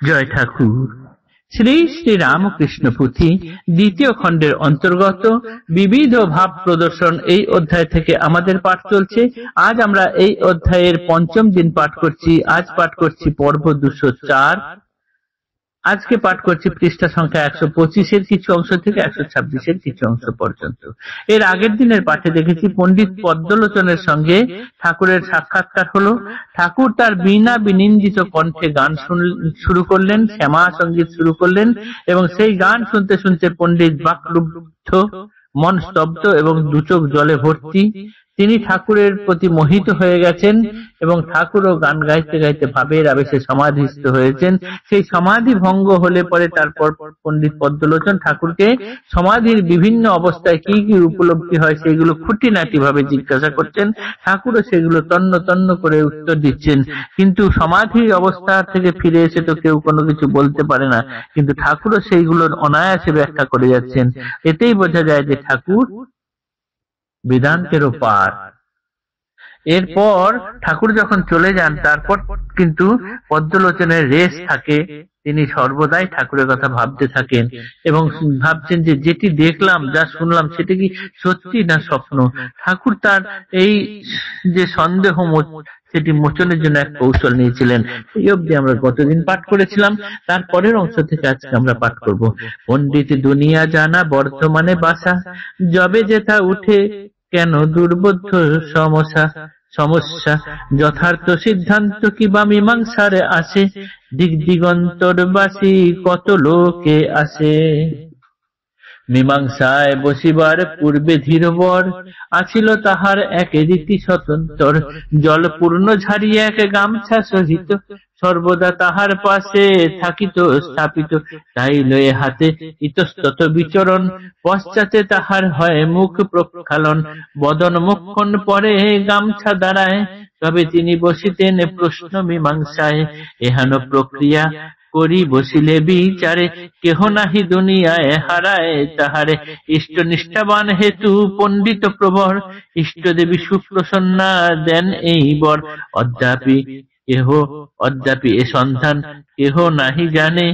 জয় ঠাকুর। শ্রী শ্রী রামকৃষ্ণ পুঁথি দ্বিতীয় খণ্ডের অন্তর্গত বিবিধ ভাব প্রদর্শন এই অধ্যায় থেকে আমাদের পাঠ চলছে। আজ আমরা এই অধ্যায়ের পঞ্চম দিন পাঠ করছি। আজ পাঠ করছি পর্ব 204। আজকে পাঠ করছি পৃষ্ঠা সংখ্যা 125-এর কিছু অংশ থেকে 126-এর কিছু অংশ পর্যন্ত। এর আগের দিনের পাঠে দেখেছি পণ্ডিত পদ্মলোচনের সঙ্গে ঠাকুরের সাক্ষাৎকার হলো। ঠাকুর তার বীণা বিনিন্দিত কণ্ঠে গান শুরু করলেন, শ্যামা সঙ্গীত শুরু করলেন এবং সেই গান শুনতে শুনতে পণ্ডিত বাকরুদ্ধ, মন স্তব্ধ এবং দুচোখ জলে ভর্তি। তিনি ঠাকুরের প্রতি মোহিত হয়ে গেছেন এবং ঠাকুরও গান গাইতে গাইতে ভাবের আবেশে সমাধিস্থ হয়েছেন। সেই সমাধি ভঙ্গ হলে পরে তারপর পণ্ডিত পদ্মলোচন ঠাকুরকে সমাধির বিভিন্ন অবস্থায় কি কি উপলব্ধি হয় সেগুলো খুঁটিনাটি ভাবে জিজ্ঞাসা করছেন। ঠাকুরও সেগুলো তন্ন তন্ন করে উত্তর দিচ্ছেন। কিন্তু সমাধির অবস্থা থেকে ফিরে এসে তো কেউ কোনো কিছু বলতে পারে না, কিন্তু ঠাকুরও সেইগুলোর অনায়াসে ব্যাখ্যা করে যাচ্ছেন। এতেই বোঝা যায় যে ঠাকুর বেদান্তেরও পার। এরপর ঠাকুর যখন চলে যান তারপর কিন্তু পদ্মলোচনের রেশ থাকে। তিনি সর্বদাই ঠাকুরের কথা ভাবতে থাকেন এবং ভাবছেন যে যেটি দেখলাম, যা শুনলাম, সেটা কি সত্যি না স্বপ্ন। ঠাকুর তার এই যে সন্দেহ সেটি মোচনের জন্য এক কৌশল নিয়েছিলেন। এই অবধি আমরা গতদিন পাঠ করেছিলাম। তারপরের অংশ থেকে আজকে আমরা পাঠ করব। পণ্ডিত দুনিয়া জানা বর্তমানে বাসা, যবে যেথা উঠে কেন দুর্বোধ্য সমস্যা যথার্থ সিদ্ধান্ত কি বা মীমাংসারে আসে, দিক দিগন্তরবাসী কত লোকে আসে। মীমাংসায় বসিবার পূর্বে ধীরবর আছিল তাহার এক রীতি স্বতন্ত্র, জলপূর্ণ ঝাড়িয়া এক গামছা সহিত সর্বদা তাহার পাশে থাকিত স্থাপিত, তাই লয়ে হাতে ইতস্তত বিচরণ, পশ্চাতে তাহার হয় মুখ প্রক্ষালন, বদন মুখখন পরে গামছা দাঁড়ায়, তবে তিনি বসিতেন প্রশ্ন মীমাংসায়। এহেন প্রক্রিয়া করি বসিলে বিচারে, কেহ নাহি দুনিয়ায় হারায় তাহারে, ইষ্ট নিষ্ঠাবান হেতু পণ্ডিত প্রবর, ইষ্ট দেবী সুপ্রসন্না দেন এই বর। অদ্যাপি এ সন্ধান কেহ নাহি জানে,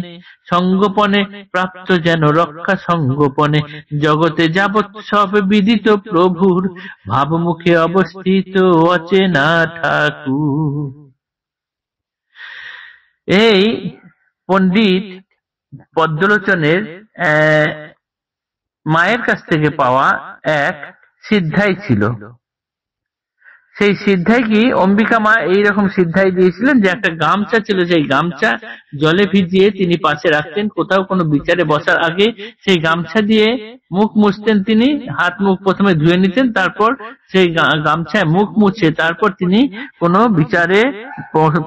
সঙ্গোপনে প্রাপ্ত যেন রক্ষা সঙ্গোপনে, জগতে যাবৎ সব বিদিত প্রভুর, ভাবমুখে অবস্থিত অচেনা ঠাকুর। এই পণ্ডিত পদ্মলোচনের মায়ের কাছ থেকে পাওয়া এক সিদ্ধাই ছিল। সেই সিদ্ধাই কি অম্বিকা মা এইরকম সিদ্ধাই দিয়েছিলেন যে একটা গামছা ছিল, সেই গামছা জলে ভিজিয়ে তিনি পাশে রাখতেন। কোথাও কোনো বিচারে বসার আগে সেই গামছা দিয়ে মুখ মুছতেন তিনি, হাত মুখ প্রথমে ধুয়ে নিতেন, তারপর সেই গামছায় মুখ মুছে তারপর তিনি কোনো বিচারে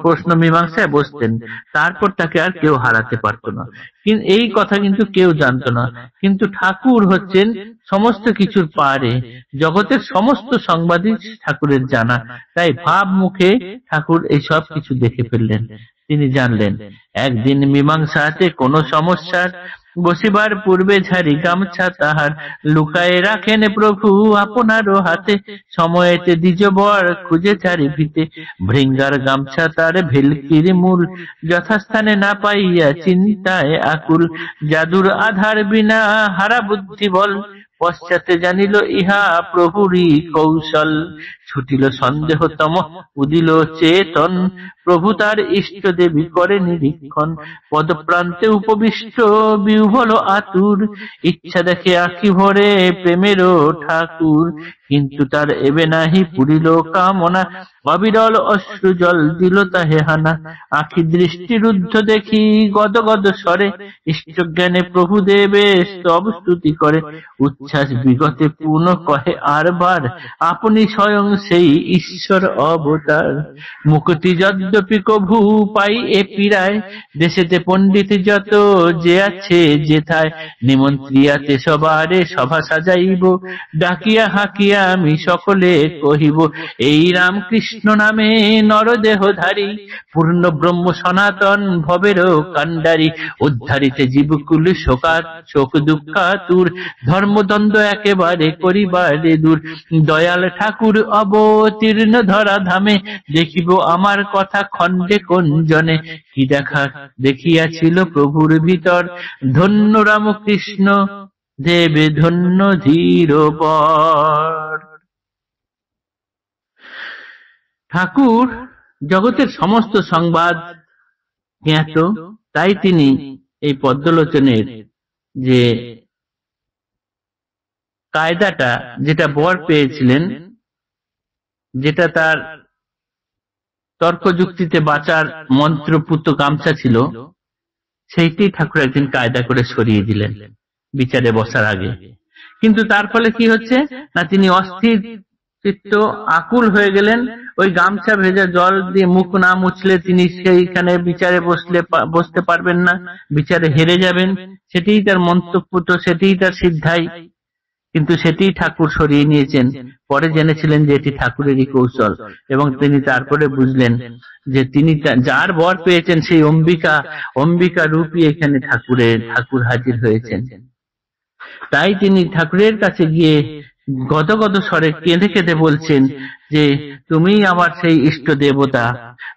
প্রশ্ন মীমাংসায় বসতেন। তারপর তাকে আর কেউ হারাতে পারত না। কিন্তু এই কথা কিন্তু কেউ জানতো না। কিন্তু ঠাকুর হচ্ছেন সমস্ত কিছুর পারে, জগতের সমস্ত সংবাদই ঠাকুরের জানা। তাই ভাব মুখে ঠাকুর এই সব কিছু দেখে ফেললেন। তিনি জানলেন একদিন মীমাংসাতে কোন সমস্যার বসিবার পূর্বে ঝাড়ি গামছা তাহার, লুকায়ে রাখেন প্রভু আপনারও হাতে, সময়েতে দ্বিজবর খুঁজে চারি ভিতে, ভৃঙ্গার গামছা তার ভেলকির মূল, যথাস্থানে না পাইয়া চিন্তায় আকুল, জাদুর আধার বিনা হারা বুদ্ধি বল, পশ্চাতে জানিল ইহা প্রভুরই কৌশল, ছুটিল সন্দেহতম উদিল চেতন, প্রভু তার ইষ্ট দেবী করে নিরীক্ষণ, পদপ্রান্তে উপবিষ্ট বিহ্বল আতুর, ইচ্ছা দেখে আঁখি ভরে প্রেমেরও ঠাকুর, কিন্তু তার এবে নাহি পুরিল কামনা, অবিরল অশ্রু জল দিল তাহে হানা, আঁখি দৃষ্টিরুদ্ধ দেখি গদ গদ স্বরে, ইষ্টজ্ঞানে প্রভু দেবে স্তব স্তুতি করে, উচ্ছ্বাস বিগতে পূর্ণ কহে আরবার, আপনি স্বয়ং সেই ঈশ্বর অবতার, মুক্তি যদ্যপি কভু পাই এ পীড়ায়, দেশেতে পণ্ডিত যত যে আছে যেথায়, নিমন্ত্রিয়াতে সবারে সভা সাজাইব, ডাকিয়া হাকিয়া আমি সকলে কহিব, এই রামকৃষ্ণ নামে নরদেহধারী, পূর্ণ ব্রহ্ম সনাতন ভবেরও কাণ্ডারী, উদ্ধারিতে জীবকুল শোক দুঃখাতুর, ধর্মদ্বন্দ্ব দ্বন্দ্ব একেবারে করিবারে দূর। দয়াল ঠাকুর অবতীর্ণ ধরা ধামে, দেখিব আমার কথা খণ্ডে কোন জনে। কি দেখা দেখিয়াছিল প্রভুর ভিতর, ধন্য রামকৃষ্ণ দেবে ধন্য ধীরবর। ঠাকুর জগতের সমস্ত সংবাদ জ্ঞাত, তাই তিনি এই পদ্মলোচনের যে কায়দাটা, যেটা বর পেয়েছিলেন, যেটা তার তর্ক যুক্তিতে বাঁচার মন্ত্রপুত গামছা ছিল, সেইটি ঠাকুর একদিন কায়দা করে সরিয়ে দিলেন বিচারে বসার আগে। কিন্তু তার ফলে কি হচ্ছে না, তিনি অস্থির চিত্ত আকুল হয়ে গেলেন। ওই গামছা ভেজা জল দিয়ে মুখ না মুছলে তিনি সেইখানে বিচারে বসতে পারবেন না, বিচারে হেরে যাবেন। সেটিই তার মন্তব্য, সেটিই তার সিদ্ধাই, কিন্তু সেটি ঠাকুর সরিয়ে নিয়েছেন। পরে জেনেছিলেন যে এটি ঠাকুরেরই কৌশল, এবং তিনি তারপরে বুঝলেন যে তিনি যার বর পেয়েছেন সেই অম্বিকা রূপী এখানে ঠাকুর হাজির হয়েছেন। তাই তিনি ঠাকুরের কাছে গিয়ে গদগদ স্বরে কেঁদে কেঁদে বলছেন যে তুমি আমার সেই ইষ্ট দেবতা।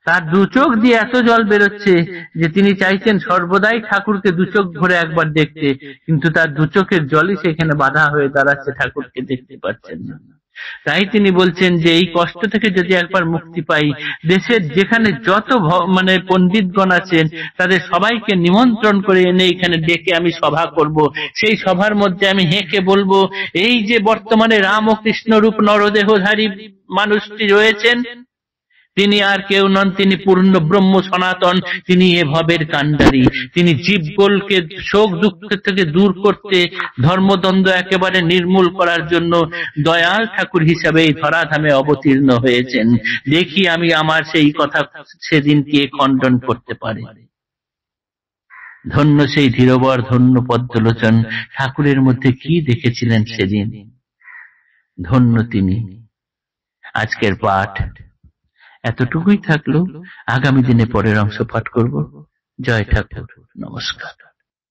তার দু চোখ দিয়ে এত জল বেরোচ্ছে যে তিনি চাইছেন সর্বদাই ঠাকুরকে দু চোখ ভরে একবার দেখতে, কিন্তু তার দু চোখের জলই সেখানে বাধা হয়ে দাঁড়াচ্ছে, ঠাকুরকে দেখতে পাচ্ছেন না। তাই তিনি বলছেন যে এই কষ্ট থেকে যদি একবার মুক্তি পাই, দেশের যেখানে যত পণ্ডিতগণ আছেন তাদের সবাইকে নিমন্ত্রণ করে এনে এখানে ডেকে আমি সভা করব। সেই সভার মধ্যে আমি হেঁকে বলবো, এই যে বর্তমানে রাম ও কৃষ্ণ রূপ নরদেহধারী মানুষটি রয়েছেন, তিনি আর কেউ নন, তিনি পূর্ণ ব্রহ্ম সনাতন, তিনি এ ভবের কাণ্ডারী। তিনি জীবগোলকে শোক দুঃখ থেকে দূর করতে, ধর্মদ্বন্দ্ব একেবারে নির্মূল করার জন্য দয়াল ঠাকুর হিসাবে এই ধরাধামে অবতীর্ণ হয়েছেন। দেখি আমি আমার সেই কথা সেদিন কে খণ্ডন করতে পারে। ধন্য সেই ধীরবর, ধন্য পদ্মলোচন। ঠাকুরের মধ্যে কি দেখেছিলেন সেদিন, ধন্য তিনি। আজকের পাঠ এতটুকুই থাকলো, আগামী দিনে পরের অংশ পাঠ করব। জয় ঠাকুর, নমস্কার।